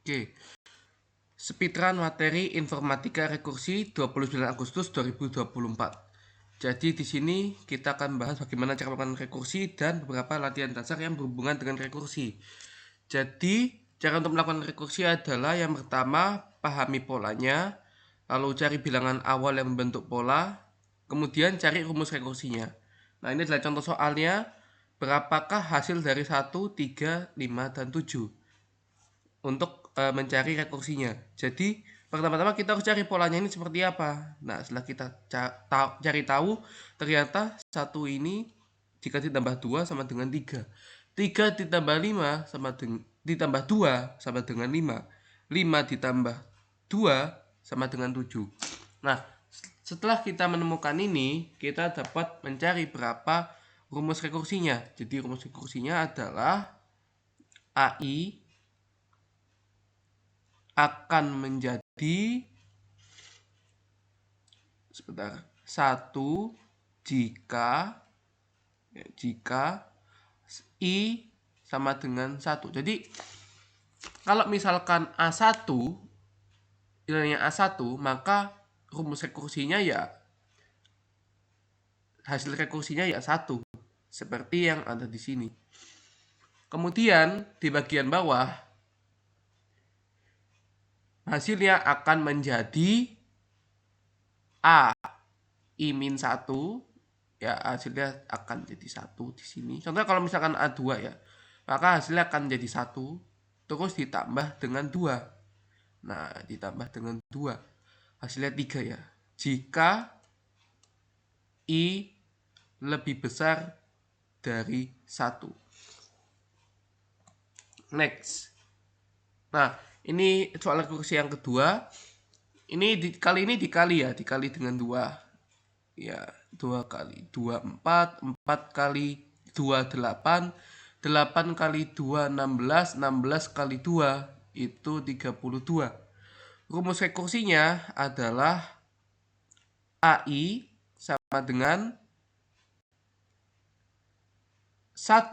Oke. Speedrun materi informatika rekursi 29 Agustus 2024. Jadi di sini kita akan bahas bagaimana cara melakukan rekursi dan beberapa latihan dasar yang berhubungan dengan rekursi. Jadi cara untuk melakukan rekursi adalah yang pertama pahami polanya, lalu cari bilangan awal yang membentuk pola, kemudian cari rumus rekursinya. Nah, ini adalah contoh soalnya. Berapakah hasil dari 1, 3, 5, dan 7 untuk mencari rekursinya. Jadi pertama-tama kita harus cari polanya ini seperti apa. Nah, setelah kita cari tahu, ternyata 1 ini jika ditambah 2 sama dengan 3. 3 ditambah 5 sama dengan ditambah 2 sama dengan 5. 5 ditambah 2 sama dengan 7. Nah, setelah kita menemukan ini, kita dapat mencari berapa rumus rekursinya. Jadi rumus rekursinya adalah AI akan menjadi 1 jika I sama dengan 1. Jadi kalau misalkan A1 nilainya A1, maka rumus rekursinya ya hasil rekursinya ya 1, seperti yang ada di sini. Kemudian di bagian bawah hasilnya akan menjadi A I-1, ya hasilnya akan jadi 1 di sini. Contohnya kalau misalkan A2 ya, maka hasilnya akan jadi 1 terus ditambah dengan 2. Nah, ditambah dengan 2 hasilnya 3 ya. Jika I lebih besar dari 1. Next. Nah, ini soal rekursi yang kedua. Ini kali ini dikali ya, dikali dengan 2. Ya, 2 kali 2 4, 4 kali 2 8, 8 kali 2 16, 16 kali 2 itu 32. Rumus rekursinya adalah AI sama dengan 1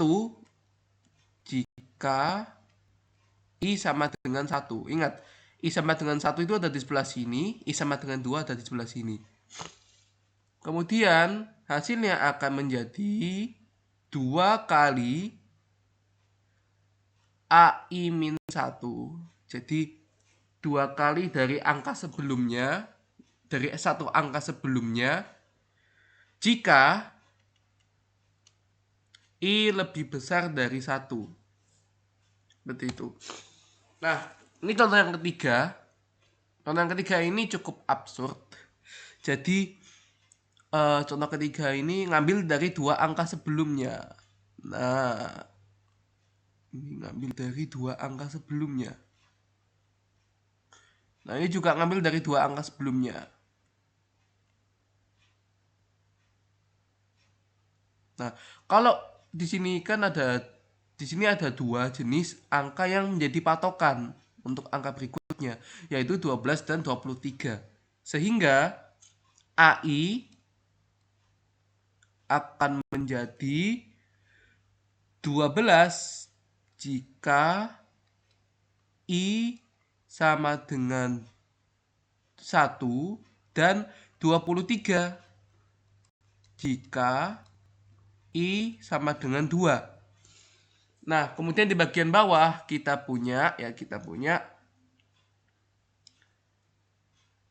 jika I sama dengan 1. Ingat, I sama dengan 1 itu ada di sebelah sini, I sama dengan 2 ada di sebelah sini. Kemudian hasilnya akan menjadi 2 kali AI-1. Jadi 2 kali dari angka sebelumnya, dari satu angka sebelumnya, jika I lebih besar dari 1. Seperti itu. Nah, ini contoh yang ketiga. Contoh yang ketiga ini cukup absurd. Jadi contoh ketiga ini ngambil dari 2 angka sebelumnya. Nah, ini ngambil dari 2 angka sebelumnya. Nah, ini juga ngambil dari 2 angka sebelumnya. Nah, kalau di sini kan ada 2 jenis angka yang menjadi patokan untuk angka berikutnya, yaitu 12 dan 23. Sehingga AI akan menjadi 12 jika I sama dengan 1 dan 23 jika I sama dengan 2. Nah, kemudian di bagian bawah kita punya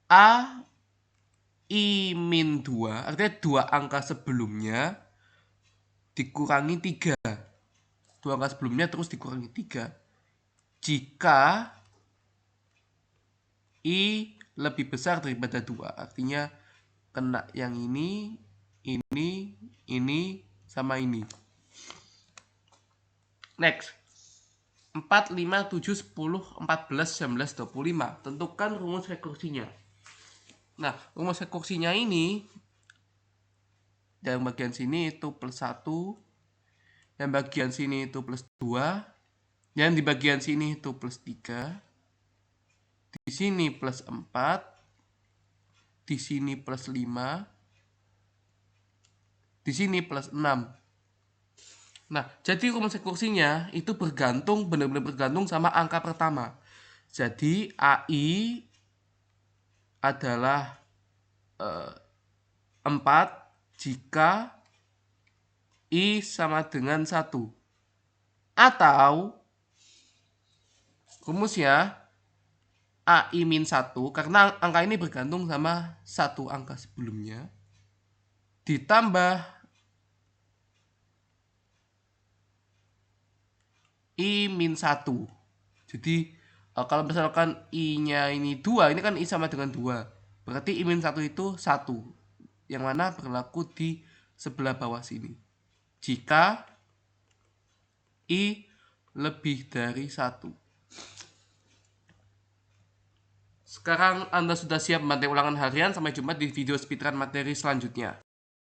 A I-2, artinya 2 angka sebelumnya dikurangi 3. 2 angka sebelumnya terus dikurangi 3. Jika I lebih besar daripada 2, artinya kena yang ini, sama ini. Next. 4, 5, 7, 10, 14, 19, 25. Tentukan rumus rekursinya. Nah, rumus rekursinya ini yang bagian sini itu plus 1, yang bagian sini itu plus 2, yang di bagian sini itu plus 3, di sini plus 4, di sini plus 5, di sini plus 6. Nah, jadi rumus rekursinya itu benar-benar bergantung sama angka pertama. Jadi AI adalah 4 jika I sama dengan 1. Atau rumusnya AI min 1, karena angka ini bergantung sama satu angka sebelumnya, ditambah I min 1. Jadi kalau misalkan I-nya ini 2, ini kan I sama dengan 2. Berarti I min 1 itu 1. Yang mana berlaku di sebelah bawah sini. Jika I lebih dari 1. Sekarang Anda sudah siap membantai ulangan harian. Sampai jumpa di video speedrun materi selanjutnya.